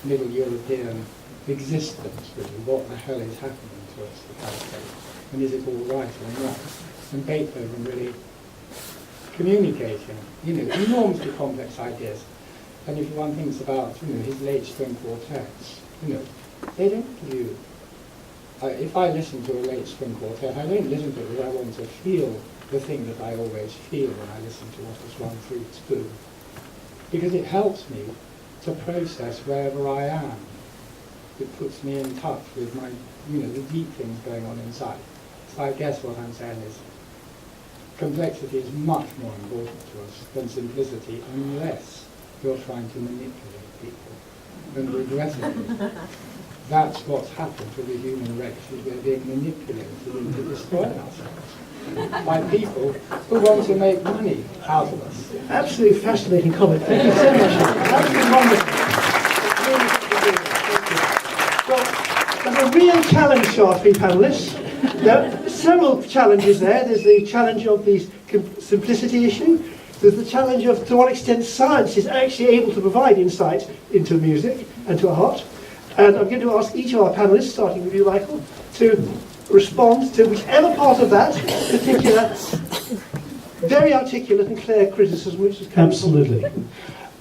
Middle European existence, really. What the hell is happening to us, the calculate, and is it all right or not? And Beethoven really communicating, enormously complex ideas. And if one thinks about, his late string quartets, they don't give you. If I listen to a late string quartet, I don't listen to it because I want to feel the thing that I always feel when I listen to what is run through its spoon. Because it helps me to process wherever I am. It puts me in touch with my, the deep things going on inside. So I guess what I'm saying is complexity is much more important to us than simplicity, unless you're trying to manipulate people. And regrettably, that's what's happened to the human race, is we're being manipulated into destroying ourselves by people who want to make money out of us. Absolutely fascinating comment. Thank you so much. That's been wonderful. Well, there's a real challenge to our 3 panellists. There are several challenges there. There's the challenge of the simplicity issue. There's the challenge of to what extent science is actually able to provide insight into music and to art. And I'm going to ask each of our panelists, starting with you, Michael, to respond to whichever part of that particular very articulate and clear criticism which is coming. Absolutely.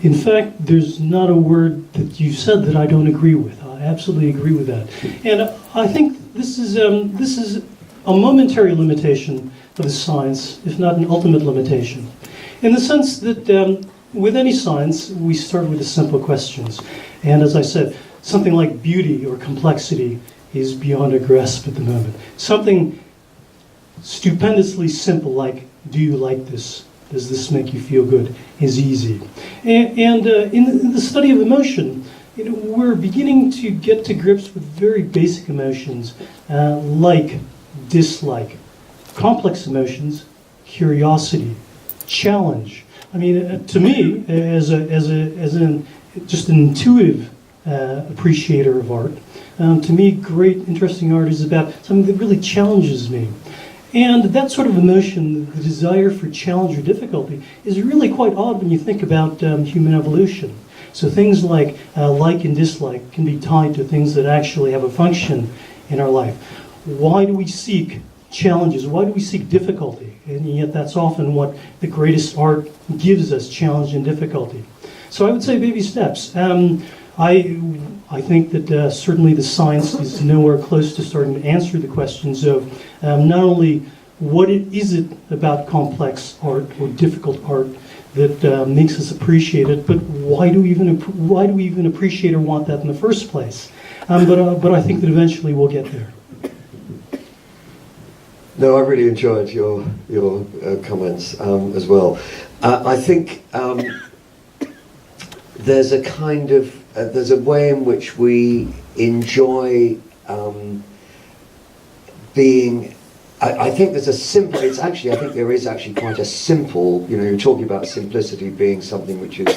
In fact, there's not a word that you said that I don't agree with. I absolutely agree with that. And I think this is a momentary limitation of the science, if not an ultimate limitation, in the sense that with any science, we start with the simple questions. And as I said, something like beauty or complexity is beyond our grasp at the moment. Something stupendously simple like, do you like this? Does this make you feel good? Is easy. And in the study of emotion, we're beginning to get to grips with very basic emotions like dislike, complex emotions, curiosity, challenge. I mean, to me, as just an intuitive appreciator of art, to me, great, interesting art is about something that really challenges me. And that sort of emotion, the desire for challenge or difficulty, is really quite odd when you think about human evolution. So things like and dislike can be tied to things that actually have a function in our life. Why do we seek challenges? Why do we seek difficulty? And yet that's often what the greatest art gives us, challenge and difficulty. So I would say baby steps. I think that certainly the science is nowhere close to starting to answer the questions of not only what is it about complex art or difficult art that makes us appreciate it, but why do we even appreciate or want that in the first place? But I think that eventually we'll get there. No, I really enjoyed your comments as well. I think there's a kind of there's a way in which we enjoy being. I think there's a simple. It's actually. I think there is actually quite a simple. You're talking about simplicity being something which is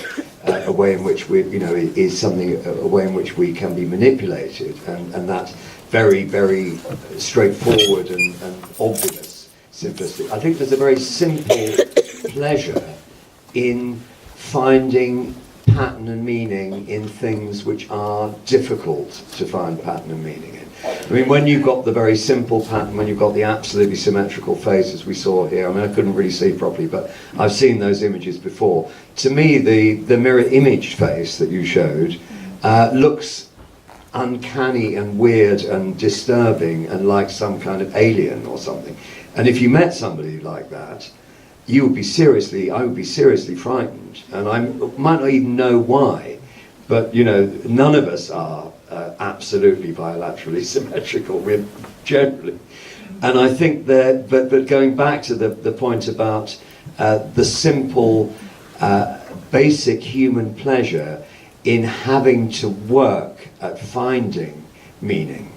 a way in which we. Is something a way in which we can be manipulated, and that's very, very straightforward and obvious simplicity. I think there's a very simple pleasure in finding pattern and meaning in things which are difficult to find pattern and meaning in. I mean, when you've got the very simple pattern, when you've got the absolutely symmetrical faces we saw here, I mean, I couldn't really see properly, but I've seen those images before. To me, the mirror image face that you showed looks uncanny and weird and disturbing and like some kind of alien or something. And if you met somebody like that, I would be seriously frightened, and I might not even know why, but none of us are absolutely bilaterally symmetrical, we're generally. And I think that, but going back to the point about the simple, basic human pleasure in having to work at finding meaning,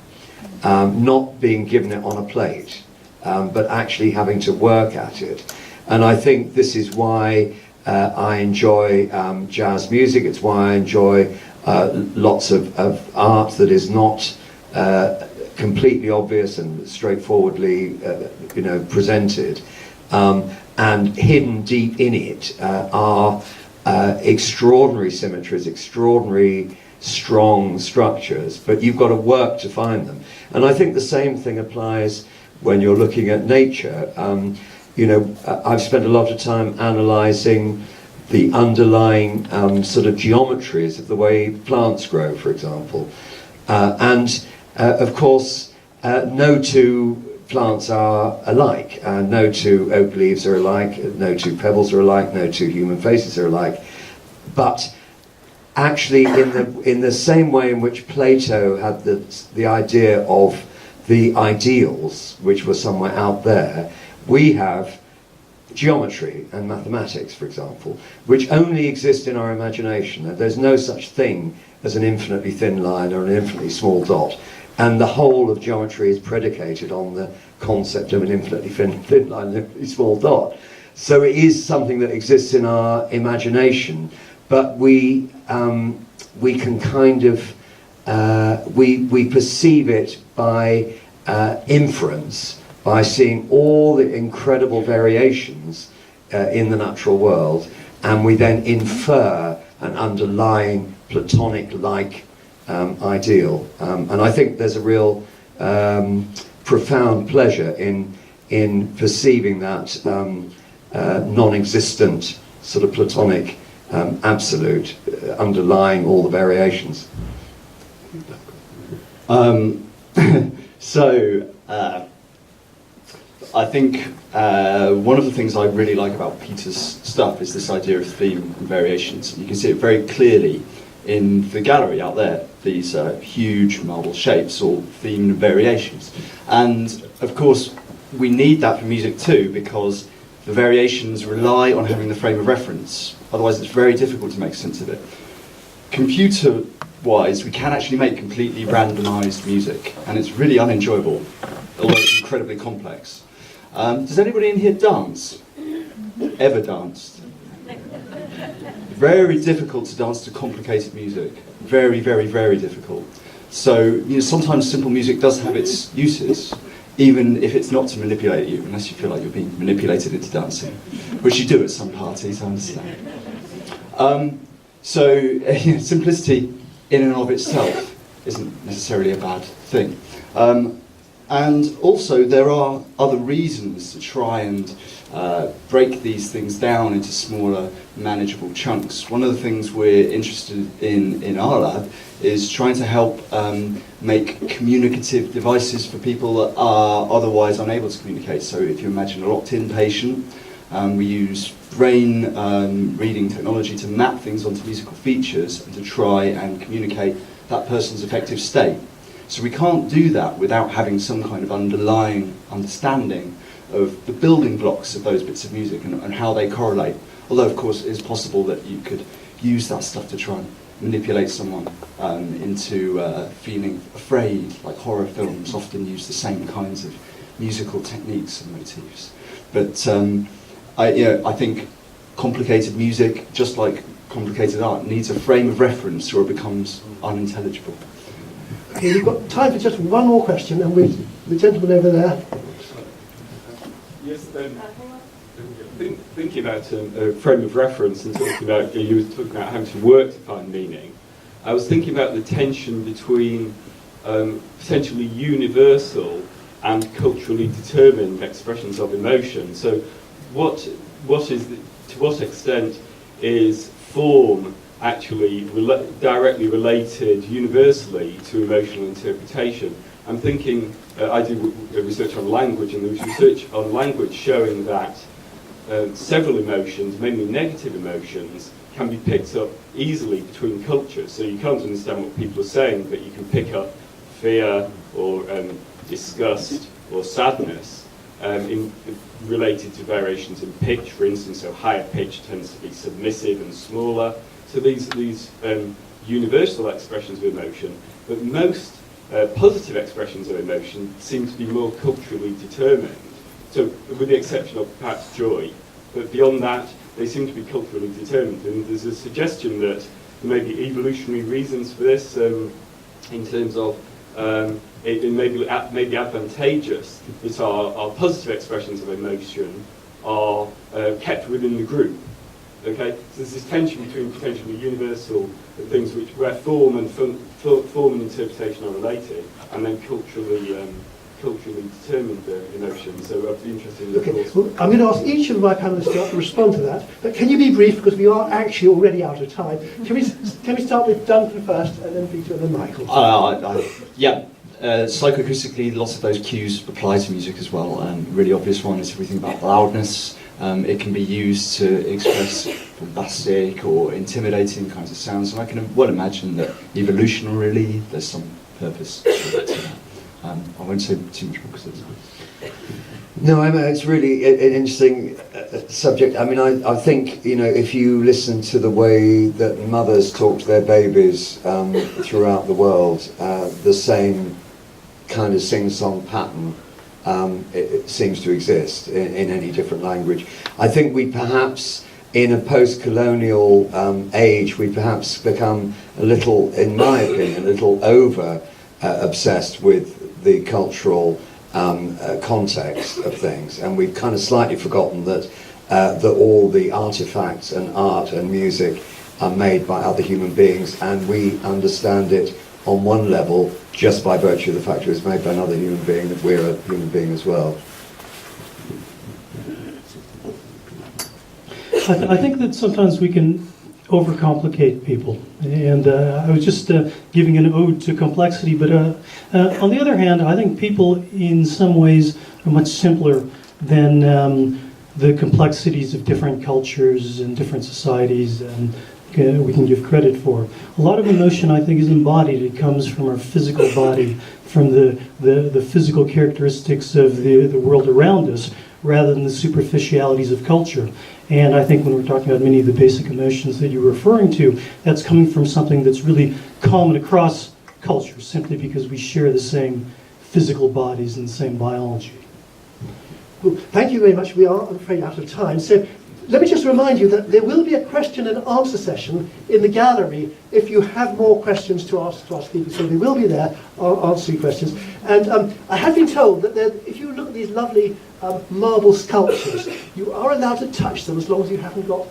not being given it on a plate, but actually having to work at it. And I think this is why I enjoy jazz music. It's why I enjoy lots of art that is not completely obvious and straightforwardly presented. And hidden deep in it are extraordinary symmetries, extraordinary strong structures, but you've got to work to find them. And I think the same thing applies when you're looking at nature. I've spent a lot of time analysing the underlying sort of geometries of the way plants grow, for example. Of course, no two plants are alike. No two oak leaves are alike, no two pebbles are alike, no two human faces are alike. But actually, in the same way in which Plato had the idea of the ideals, which were somewhere out there, we have geometry and mathematics, for example, which only exist in our imagination. There's no such thing as an infinitely thin line or an infinitely small dot. And the whole of geometry is predicated on the concept of an infinitely thin line and an infinitely small dot. So it is something that exists in our imagination, but we can kind of, we perceive it by inference, by seeing all the incredible variations in the natural world, and we then infer an underlying Platonic-like ideal. And I think there's a real profound pleasure in perceiving that non-existent sort of Platonic absolute underlying all the variations. I think one of the things I really like about Peter's stuff is this idea of theme and variations. You can see it very clearly in the gallery out there, these huge marble shapes, all theme and variations. And of course, we need that for music too, because the variations rely on having the frame of reference. Otherwise, it's very difficult to make sense of it. Computer-wise, we can actually make completely randomized music, and it's really unenjoyable, although it's incredibly complex. Does anybody in here dance? Ever danced? Very difficult to dance to complicated music. Very, very, very difficult. So, sometimes simple music does have its uses, even if it's not to manipulate you, unless you feel like you're being manipulated into dancing, which you do at some parties, I understand. Simplicity in and of itself isn't necessarily a bad thing. And also, there are other reasons to try and break these things down into smaller, manageable chunks. One of the things we're interested in our lab is trying to help make communicative devices for people that are otherwise unable to communicate. So if you imagine a locked-in patient, we use brain reading technology to map things onto musical features and to try and communicate that person's affective state. So we can't do that without having some kind of underlying understanding of the building blocks of those bits of music and how they correlate. Although, of course, it is possible that you could use that stuff to try and manipulate someone into feeling afraid, like horror films often use the same kinds of musical techniques and motifs. But I think complicated music, just like complicated art, needs a frame of reference or it becomes unintelligible. Okay, we've got time for just one more question, and the gentleman over there. Yes, thinking about a frame of reference and talking about, you were talking about having to work to find meaning. I was thinking about the tension between potentially universal and culturally determined expressions of emotion. So, to what extent is form actually directly related universally to emotional interpretation? I'm thinking, I do research on language, and there was research on language showing that several emotions, mainly negative emotions, can be picked up easily between cultures. So you can't understand what people are saying, but you can pick up fear or disgust or sadness related to variations in pitch, for instance. So higher pitch tends to be submissive and smaller. So these universal expressions of emotion, but most positive expressions of emotion seem to be more culturally determined. So with the exception of perhaps joy, but beyond that, they seem to be culturally determined. And there's a suggestion that there may be evolutionary reasons for this in terms of it may be advantageous that our positive expressions of emotion are kept within the group. Okay, so there's this tension between potentially universal things where form and interpretation are related, and then culturally determined emotions. So I'd be interested in your thoughts. Well, I'm going to ask each of my panelists to respond to that, but can you be brief, because we are actually already out of time. Can we start with Duncan first, and then Peter, and then Michael? Psychoacoustically, lots of those cues apply to music as well. Really obvious one is everything about loudness. It can be used to express bombastic or intimidating kinds of sounds, and I can well imagine that evolutionarily there's some purpose to that. I won't say too much more because it's... No, it's really an interesting subject. I mean, I think, if you listen to the way that mothers talk to their babies throughout the world, the same kind of sing-song pattern it seems to exist in any different language. I think we perhaps, in a post-colonial age, we perhaps become a little, in my opinion, a little over obsessed with the cultural context of things, and we've kind of slightly forgotten that all the artifacts and art and music are made by other human beings, and we understand it on one level just by virtue of the fact it was made by another human being, that we're a human being as well. I think that sometimes we can overcomplicate people, and I was just giving an ode to complexity, but on the other hand, I think people in some ways are much simpler than the complexities of different cultures and different societies and we can give credit for. A lot of emotion, I think, is embodied. It comes from our physical body, from the physical characteristics of the world around us, rather than the superficialities of culture. And I think when we're talking about many of the basic emotions that you're referring to, that's coming from something that's really common across cultures, simply because we share the same physical bodies and the same biology. Well, thank you very much. We are, I'm afraid, out of time. So let me just remind you that there will be a question and answer session in the gallery if you have more questions to ask people. So they will be there answering questions. And I have been told that if you look at these lovely marble sculptures, you are allowed to touch them as long as you haven't got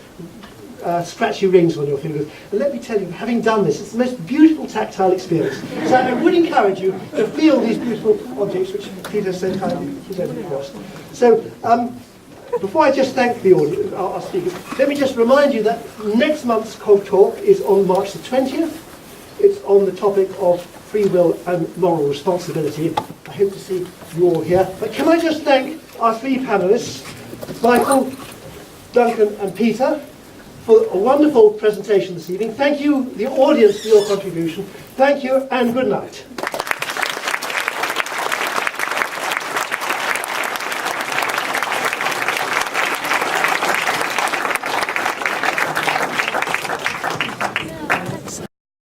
scratchy rings on your fingers. And let me tell you, having done this, it's the most beautiful tactile experience. So I would encourage you to feel these beautiful objects, which Peter so kindly presented across. So before I just thank the audience, our speakers, let me just remind you that next month's CogTalk is on March the 20th. It's on the topic of free will and moral responsibility. I hope to see you all here. But can I just thank our three panelists, Michael, Duncan and Peter, for a wonderful presentation this evening. Thank you, the audience, for your contribution. Thank you and good night.